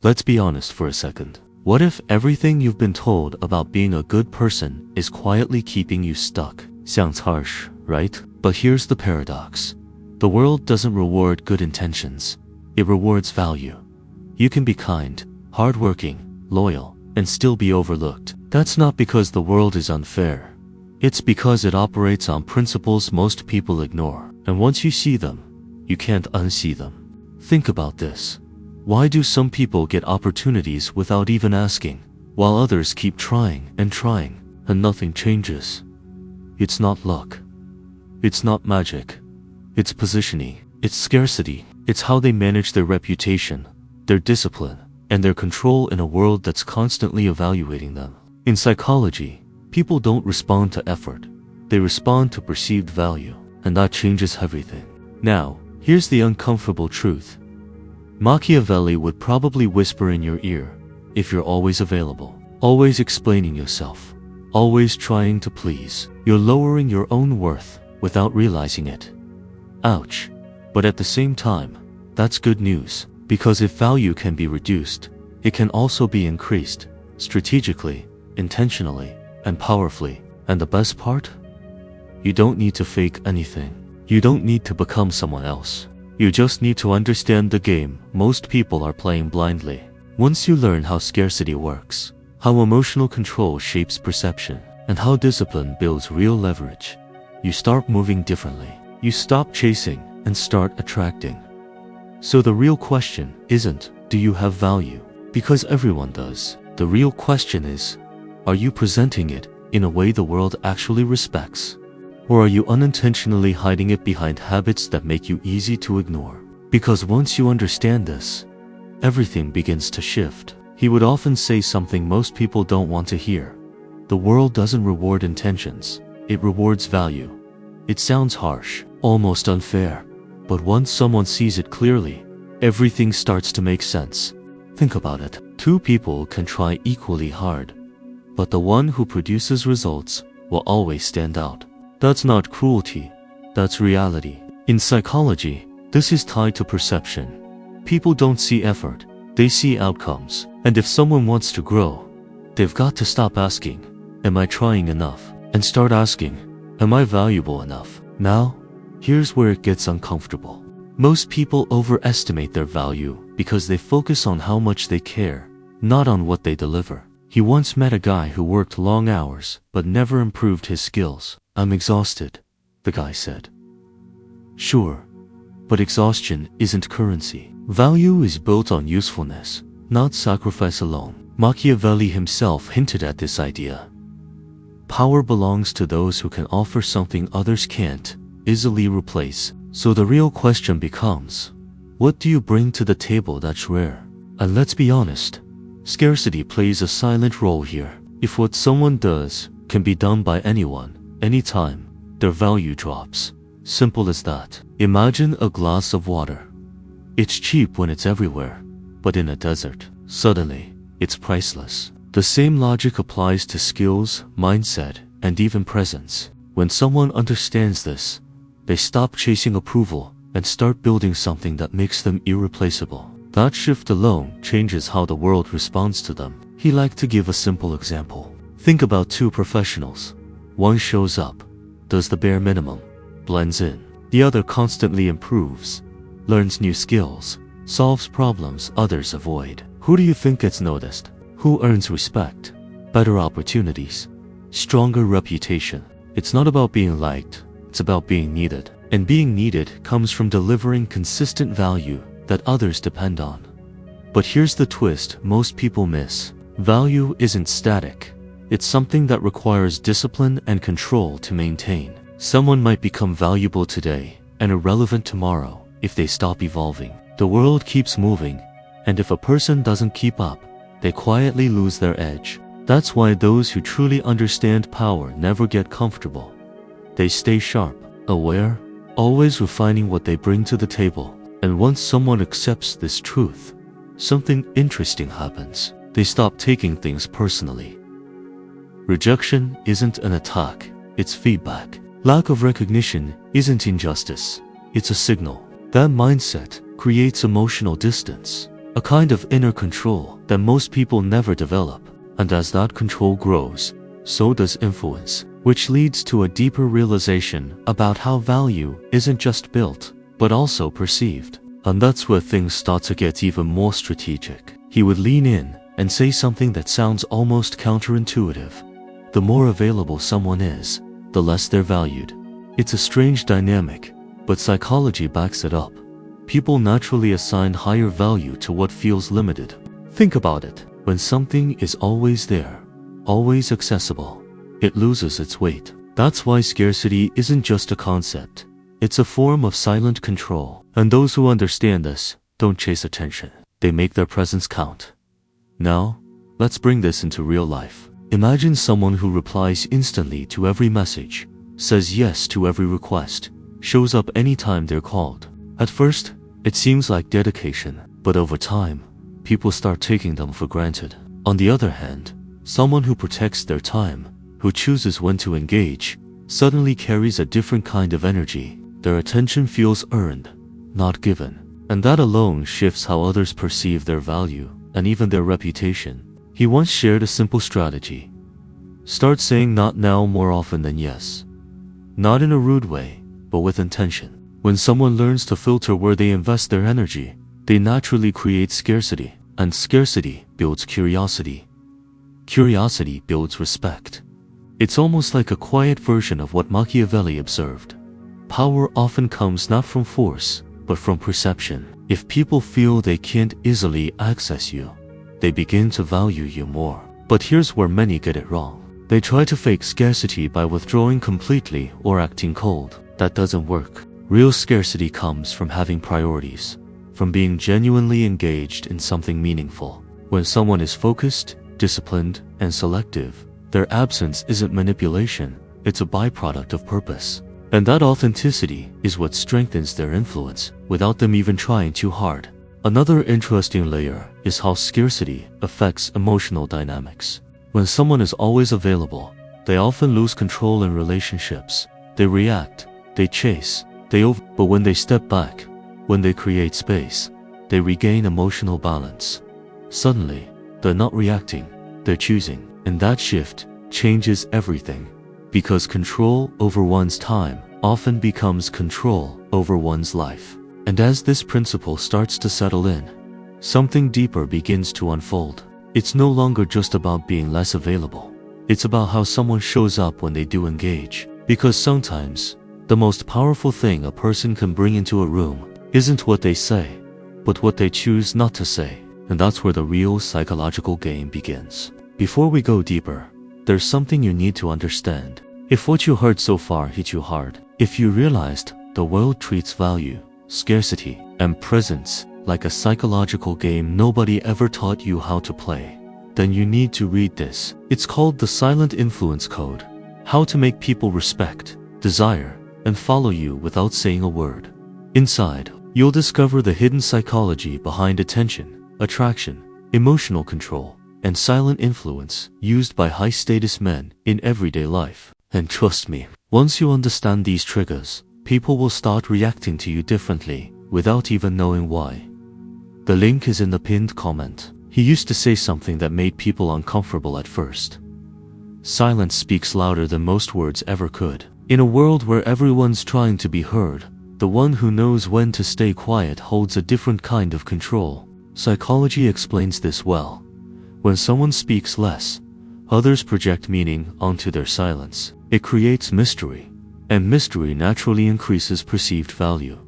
Let's be honest for a second. What if everything you've been told about being a good person is quietly keeping you stuck? Sounds harsh, right? But here's the paradox. The world doesn't reward good intentions. It rewards value. You can be kind, hardworking, loyal, and still be overlooked. That's not because the world is unfair. It's because it operates on principles most people ignore. And once you see them, you can't unsee them. Think about this. Why do some people get opportunities without even asking, while others keep trying and nothing changes? It's not luck. It's not magic. It's positioning. It's scarcity. It's how they manage their reputation, their discipline, and their control in a world that's constantly evaluating them. In psychology, people don't respond to effort. They respond to perceived value, and that changes everything. Now, here's the uncomfortable truth. Machiavelli would probably whisper in your ear, if you're always available, always explaining yourself, always trying to please, you're lowering your own worth without realizing it. Ouch. But at the same time, that's good news, because if value can be reduced, it can also be increased, strategically, intentionally, and powerfully. And the best part? You don't need to fake anything. You don't need to become someone else. You just need to understand the game most people are playing blindly. Once you learn how scarcity works, how emotional control shapes perception, and how discipline builds real leverage, you start moving differently. You stop chasing and start attracting. So the real question isn't, do you have value? Because everyone does. The real question is, are you presenting it in a way the world actually respects? Or are you unintentionally hiding it behind habits that make you easy to ignore? Because once you understand this, everything begins to shift. He would often say something most people don't want to hear. The world doesn't reward intentions, it rewards value. It sounds harsh, almost unfair, but once someone sees it clearly, everything starts to make sense. Think about it. Two people can try equally hard, but the one who produces results will always stand out. That's not cruelty, that's reality. In psychology, this is tied to perception. People don't see effort, they see outcomes. And if someone wants to grow, they've got to stop asking, am I trying enough? And start asking, am I valuable enough? Now, here's where it gets uncomfortable. Most people overestimate their value because they focus on how much they care, not on what they deliver. He once met a guy who worked long hours but never improved his skills. I'm exhausted, the guy said. Sure, but exhaustion isn't currency. Value is built on usefulness, not sacrifice alone. Machiavelli himself hinted at this idea. Power belongs to those who can offer something others can't easily replace. So the real question becomes, what do you bring to the table that's rare? And let's be honest, scarcity plays a silent role here. If what someone does can be done by anyone, anytime, their value drops. Simple as that. Imagine a glass of water. It's cheap when it's everywhere, but in a desert, suddenly, it's priceless. The same logic applies to skills, mindset, and even presence. When someone understands this, they stop chasing approval and start building something that makes them irreplaceable. That shift alone changes how the world responds to them. He liked to give a simple example. Think about two professionals. One shows up, does the bare minimum, blends in. The other constantly improves, learns new skills, solves problems others avoid. Who do you think gets noticed? Who earns respect? Better opportunities, stronger reputation. It's not about being liked, it's about being needed. And being needed comes from delivering consistent value that others depend on. But here's the twist most people miss. Value isn't static. It's something that requires discipline and control to maintain. Someone might become valuable today and irrelevant tomorrow if they stop evolving. The world keeps moving, and if a person doesn't keep up, they quietly lose their edge. That's why those who truly understand power never get comfortable. They stay sharp, aware, always refining what they bring to the table. And once someone accepts this truth, something interesting happens. They stop taking things personally. Rejection isn't an attack, it's feedback. Lack of recognition isn't injustice, it's a signal. That mindset creates emotional distance. a kind of inner control that most people never develop. And as that control grows, so does influence, which leads to a deeper realization about how value isn't just built, but also perceived. And that's where things start to get even more strategic. He would lean in and say something that sounds almost counterintuitive. The more available someone is, the less they're valued. It's a strange dynamic, but psychology backs it up. People naturally assign higher value to what feels limited. Think about it. When something is always there, always accessible, it loses its weight. That's why scarcity isn't just a concept. It's a form of silent control. And those who understand this don't chase attention. They make their presence count. Now, let's bring this into real life. Imagine someone who replies instantly to every message, says yes to every request, shows up anytime they're called. At first, it seems like dedication, but over time, people start taking them for granted. On the other hand, someone who protects their time, who chooses when to engage, suddenly carries a different kind of energy. Their attention feels earned, not given. And that alone shifts how others perceive their value and even their reputation. He once shared a simple strategy. Start saying not now more often than yes. Not in a rude way, but with intention. When someone learns to filter where they invest their energy, they naturally create scarcity. And scarcity builds curiosity. Curiosity builds respect. It's almost like a quiet version of what Machiavelli observed. Power often comes not from force, but from perception. If people feel they can't easily access you, they begin to value you more. But here's where many get it wrong. They try to fake scarcity by withdrawing completely or acting cold. That doesn't work. Real scarcity comes from having priorities, from being genuinely engaged in something meaningful. When someone is focused, disciplined, and selective, their absence isn't manipulation, it's a byproduct of purpose. And that authenticity is what strengthens their influence without them even trying too hard. Another interesting layer is how scarcity affects emotional dynamics. When someone is always available, they often lose control in relationships. They react, they chase, but when they step back, when they create space, they regain emotional balance. Suddenly, they're not reacting, they're choosing. And that shift changes everything. Because control over one's time often becomes control over one's life. And as this principle starts to settle in, something deeper begins to unfold. It's no longer just about being less available. It's about how someone shows up when they do engage. Because sometimes, the most powerful thing a person can bring into a room isn't what they say, but what they choose not to say. And that's where the real psychological game begins. Before we go deeper, there's something you need to understand. If what you heard so far hit you hard, if you realized the world treats value, scarcity, and presence like a psychological game nobody ever taught you how to play, then you need to read this. It's called the Silent Influence Code. How to make people respect, desire, and follow you without saying a word. Inside, you'll discover the hidden psychology behind attention, attraction, emotional control, and silent influence used by high-status men in everyday life. And trust me, once you understand these triggers, people will start reacting to you differently without even knowing why. The link is in the pinned comment. He used to say something that made people uncomfortable at first. Silence speaks louder than most words ever could. In a world where everyone's trying to be heard, the one who knows when to stay quiet holds a different kind of control. Psychology explains this well. When someone speaks less, others project meaning onto their silence. It creates mystery, and mystery naturally increases perceived value.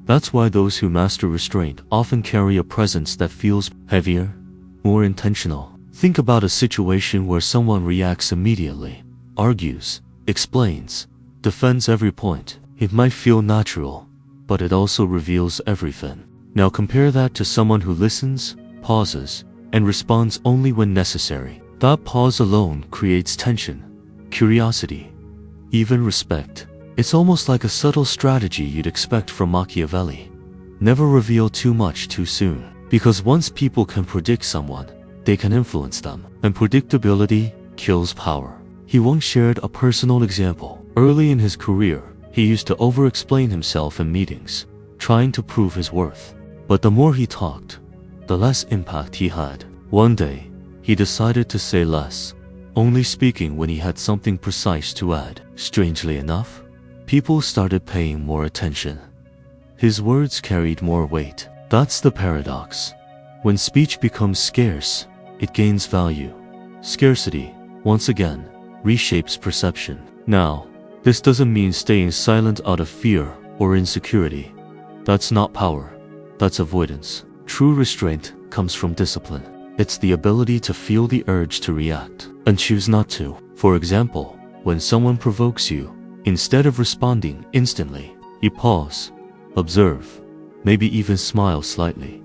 That's why those who master restraint often carry a presence that feels heavier, more intentional. Think about a situation where someone reacts immediately, argues, explains, defends every point. It might feel natural, but it also reveals everything. Now compare that to someone who listens, pauses, and responds only when necessary. That pause alone creates tension, curiosity, even respect. It's almost like a subtle strategy you'd expect from Machiavelli. Never reveal too much too soon, because once people can predict someone, they can influence them, and predictability kills power. He once shared a personal example. Early in his career, he used to over-explain himself in meetings, trying to prove his worth. But the more he talked, the less impact he had. One day, he decided to say less, only speaking when he had something precise to add. Strangely enough, people started paying more attention. His words carried more weight. That's the paradox. When speech becomes scarce, it gains value. Scarcity, once again, reshapes perception. Now, this doesn't mean staying silent out of fear or insecurity. That's not power. That's avoidance. True restraint comes from discipline. It's the ability to feel the urge to react and choose not to. For example, when someone provokes you, instead of responding instantly, you pause, observe, maybe even smile slightly.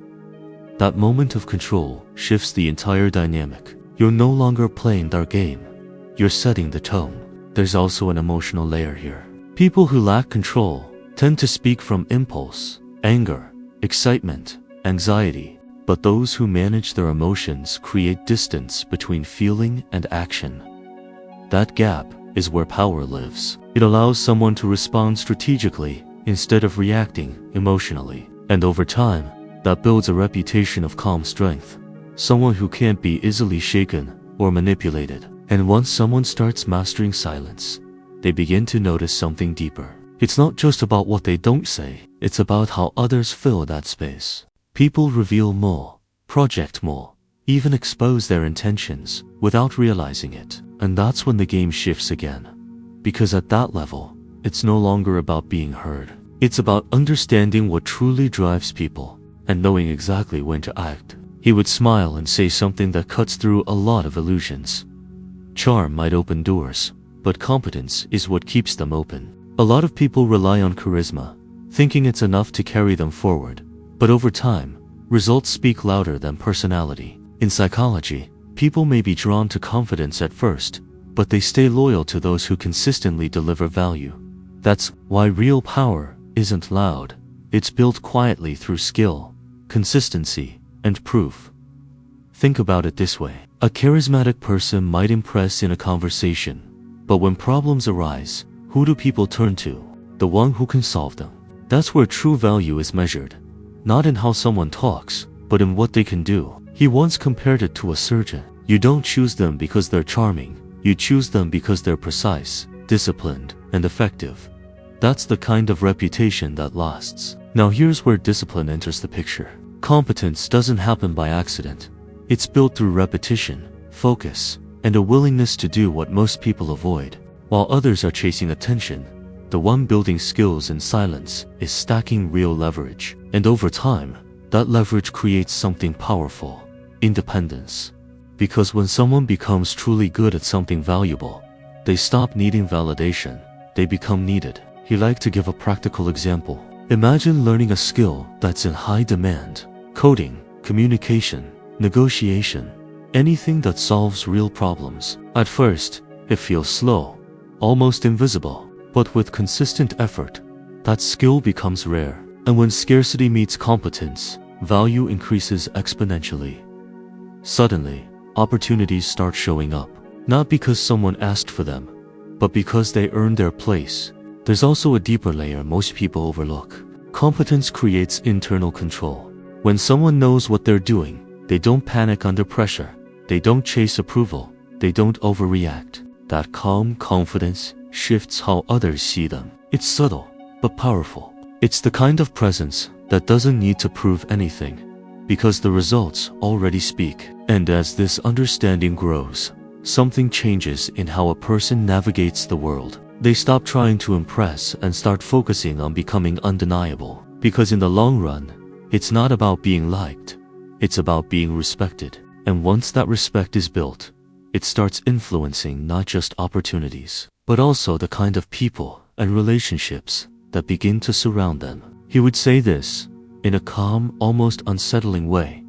That moment of control shifts the entire dynamic. You're no longer playing their game. You're setting the tone. There's also an emotional layer here. People who lack control tend to speak from impulse, anger, excitement, anxiety. But those who manage their emotions create distance between feeling and action. That gap is where power lives. It allows someone to respond strategically instead of reacting emotionally. And over time, that builds a reputation of calm strength. Someone who can't be easily shaken or manipulated. And once someone starts mastering silence, they begin to notice something deeper. It's not just about what they don't say, it's about how others fill that space. People reveal more, project more, even expose their intentions without realizing it. And that's when the game shifts again. Because at that level, it's no longer about being heard. It's about understanding what truly drives people and knowing exactly when to act. He would smile and say something that cuts through a lot of illusions. Charm might open doors, but competence is what keeps them open. A lot of people rely on charisma, thinking it's enough to carry them forward. But over time, results speak louder than personality. In psychology, people may be drawn to confidence at first, but they stay loyal to those who consistently deliver value. That's why real power isn't loud. It's built quietly through skill, consistency, and proof. Think about it this way. A charismatic person might impress in a conversation, but when problems arise, who do people turn to? The one who can solve them. That's where true value is measured. Not in how someone talks, but in what they can do. He once compared it to a surgeon. You don't choose them because they're charming. You choose them because they're precise, disciplined, and effective. That's the kind of reputation that lasts. Now here's where discipline enters the picture. Competence doesn't happen by accident. It's built through repetition, focus, and a willingness to do what most people avoid. While others are chasing attention, the one building skills in silence is stacking real leverage. And over time, that leverage creates something powerful: independence. Because when someone becomes truly good at something valuable, they stop needing validation, they become needed. He liked to give a practical example. Imagine learning a skill that's in high demand: coding, communication, negotiation, anything that solves real problems. At first, it feels slow, almost invisible, but with consistent effort, that skill becomes rare. And when scarcity meets competence, value increases exponentially. Suddenly, opportunities start showing up, not because someone asked for them, but because they earned their place. There's also a deeper layer most people overlook. Competence creates internal control. When someone knows what they're doing, they don't panic under pressure, they don't chase approval, they don't overreact. That calm confidence shifts how others see them. It's subtle, but powerful. It's the kind of presence that doesn't need to prove anything, because the results already speak. And as this understanding grows, something changes in how a person navigates the world. They stop trying to impress and start focusing on becoming undeniable. Because in the long run, it's not about being liked, it's about being respected. And once that respect is built, it starts influencing not just opportunities, but also the kind of people and relationships that begin to surround them. He would say this, in a calm, almost unsettling way: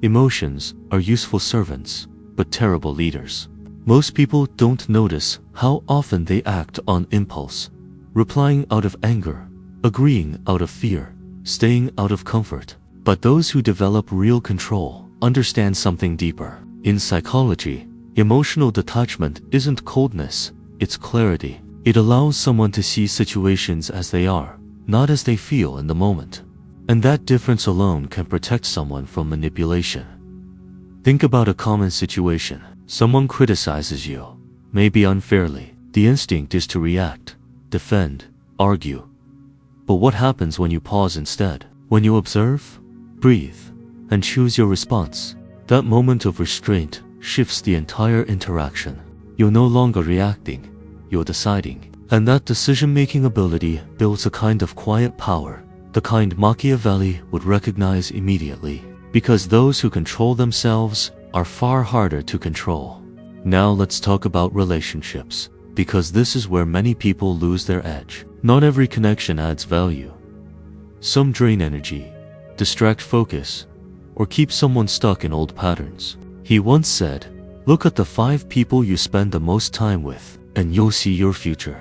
emotions are useful servants, but terrible leaders. Most people don't notice how often they act on impulse, replying out of anger, agreeing out of fear, staying out of comfort. But those who develop real control understand something deeper. In psychology, emotional detachment isn't coldness, it's clarity. It allows someone to see situations as they are, not as they feel in the moment. And that difference alone can protect someone from manipulation. Think about a common situation. Someone criticizes you, maybe unfairly. The instinct is to react, defend, argue. But what happens when you pause instead? When you observe, breathe, and choose your response? That moment of restraint shifts the entire interaction. You're no longer reacting, you're deciding. And that decision-making ability builds a kind of quiet power, the kind Machiavelli would recognize immediately, because those who control themselves are far harder to control. Now let's talk about relationships, because this is where many people lose their edge. Not every connection adds value. Some drain energy, distract focus, or keep someone stuck in old patterns. He once said, "Look at the 5 people you spend the most time with, and you'll see your future."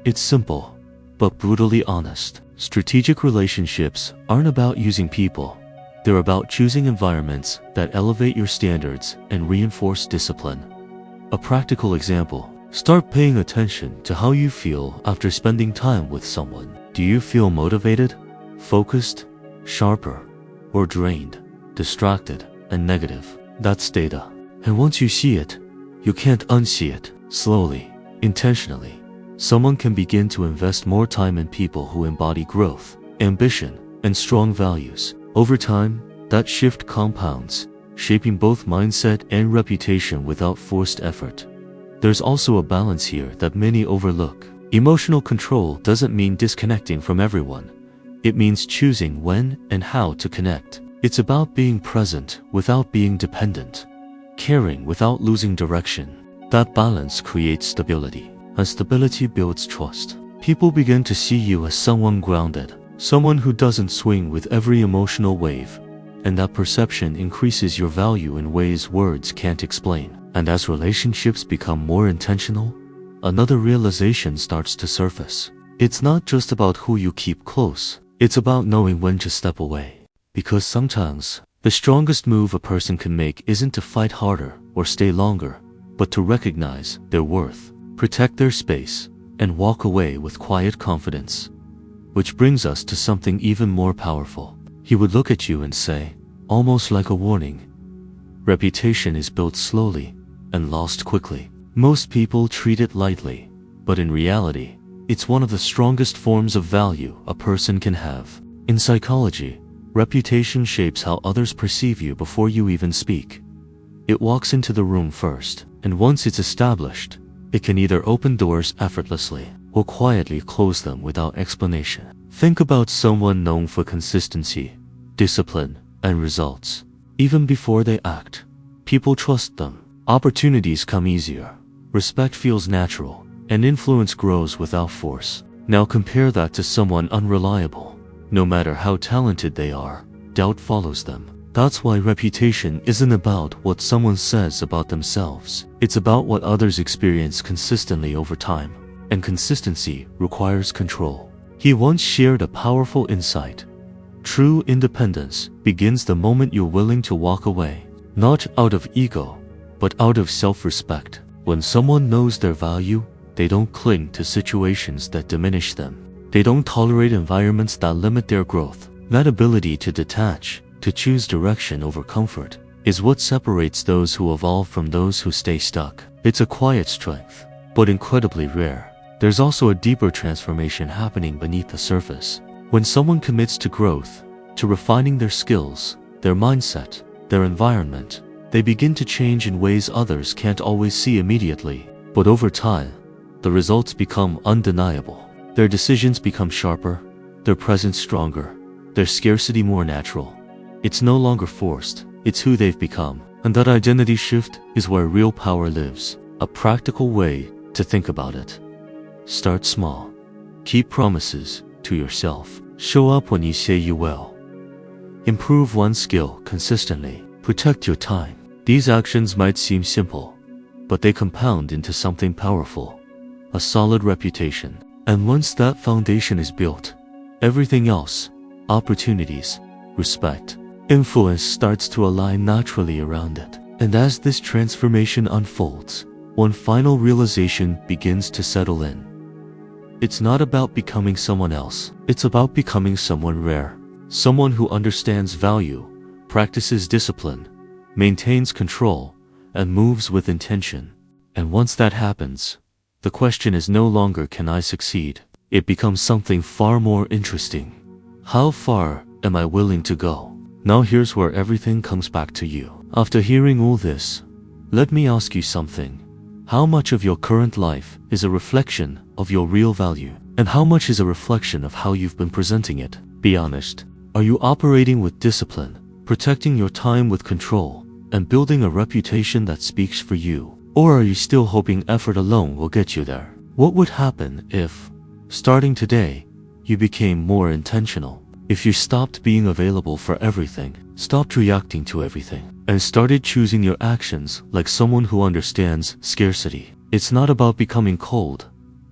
It's simple, but brutally honest. Strategic relationships aren't about using people. They're about choosing environments that elevate your standards and reinforce discipline. A practical example: start paying attention to how you feel after spending time with someone. Do you feel motivated, focused, sharper, or drained, distracted, and negative? That's data. And once you see it, you can't unsee it. Slowly, intentionally, someone can begin to invest more time in people who embody growth, ambition, and strong values. Over time, that shift compounds, shaping both mindset and reputation without forced effort. There's also a balance here that many overlook. Emotional control doesn't mean disconnecting from everyone. It means choosing when and how to connect. It's about being present without being dependent, caring without losing direction. That balance creates stability, and stability builds trust. People begin to see you as someone grounded, someone who doesn't swing with every emotional wave, and that perception increases your value in ways words can't explain. And as relationships become more intentional, another realization starts to surface. It's not just about who you keep close, it's about knowing when to step away. Because sometimes, the strongest move a person can make isn't to fight harder or stay longer, but to recognize their worth, protect their space, and walk away with quiet confidence. Which brings us to something even more powerful. He would look at you and say, almost like a warning, reputation is built slowly and lost quickly. Most people treat it lightly, but in reality, it's one of the strongest forms of value a person can have. In psychology, reputation shapes how others perceive you before you even speak. It walks into the room first, and once it's established, it can either open doors effortlessly or quietly close them without explanation. Think about someone known for consistency, discipline, and results. Even before they act, people trust them. Opportunities come easier, respect feels natural, and influence grows without force. Now compare that to someone unreliable. No matter how talented they are, doubt follows them. That's why reputation isn't about what someone says about themselves. It's about what others experience consistently over time. And consistency requires control. He once shared a powerful insight. True independence begins the moment you're willing to walk away, not out of ego, but out of self-respect. When someone knows their value, they don't cling to situations that diminish them. They don't tolerate environments that limit their growth. That ability to detach, to choose direction over comfort, is what separates those who evolve from those who stay stuck. It's a quiet strength, but incredibly rare. There's also a deeper transformation happening beneath the surface. When someone commits to growth, to refining their skills, their mindset, their environment, they begin to change in ways others can't always see immediately. But over time, the results become undeniable. Their decisions become sharper, their presence stronger, their scarcity more natural. It's no longer forced, it's who they've become. And that identity shift is where real power lives. A practical way to think about it. Start small. Keep promises to yourself. Show up when you say you will. Improve one skill consistently. Protect your time. These actions might seem simple, but they compound into something powerful. A solid reputation. And once that foundation is built, everything else, opportunities, respect, influence starts to align naturally around it. And as this transformation unfolds, one final realization begins to settle in. It's not about becoming someone else. It's about becoming someone rare, Someone who understands value, practices discipline, maintains control, and moves with intention. And once that happens, the question is no longer can I succeed? It becomes something far more interesting. How far am I willing to go? Now here's where everything comes back to you. After hearing all this, let me ask you something. How much of your current life is a reflection of your real value? And how much is a reflection of how you've been presenting it? Be honest. Are you operating with discipline, protecting your time with control, and building a reputation that speaks for you? Or are you still hoping effort alone will get you there? What would happen if, starting today, you became more intentional? If you stopped being available for everything, stopped reacting to everything, and started choosing your actions like someone who understands scarcity? It's not about becoming cold,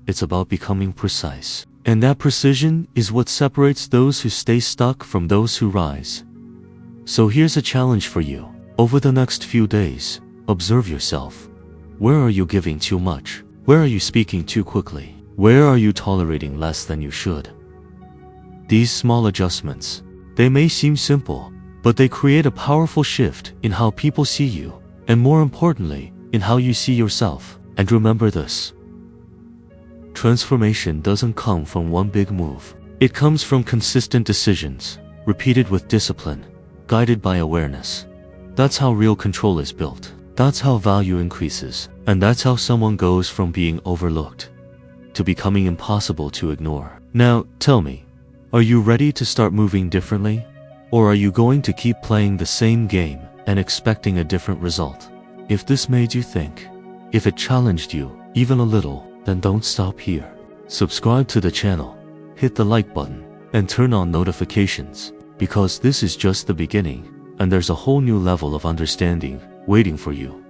it's about becoming precise. And that precision is what separates those who stay stuck from those who rise. So here's a challenge for you. Over the next few days, observe yourself. Where are you giving too much? Where are you speaking too quickly? Where are you tolerating less than you should? These small adjustments, they may seem simple, but they create a powerful shift in how people see you, and more importantly, in how you see yourself. And remember this. Transformation doesn't come from one big move. It comes from consistent decisions, repeated with discipline, guided by awareness. That's how real control is built. That's how value increases. And that's how someone goes from being overlooked to becoming impossible to ignore. Now, tell me, are you ready to start moving differently? Or are you going to keep playing the same game and expecting a different result? If this made you think, if it challenged you even a little, then don't stop here. Subscribe to the channel, hit the like button, and turn on notifications, because this is just the beginning, and there's a whole new level of understanding waiting for you.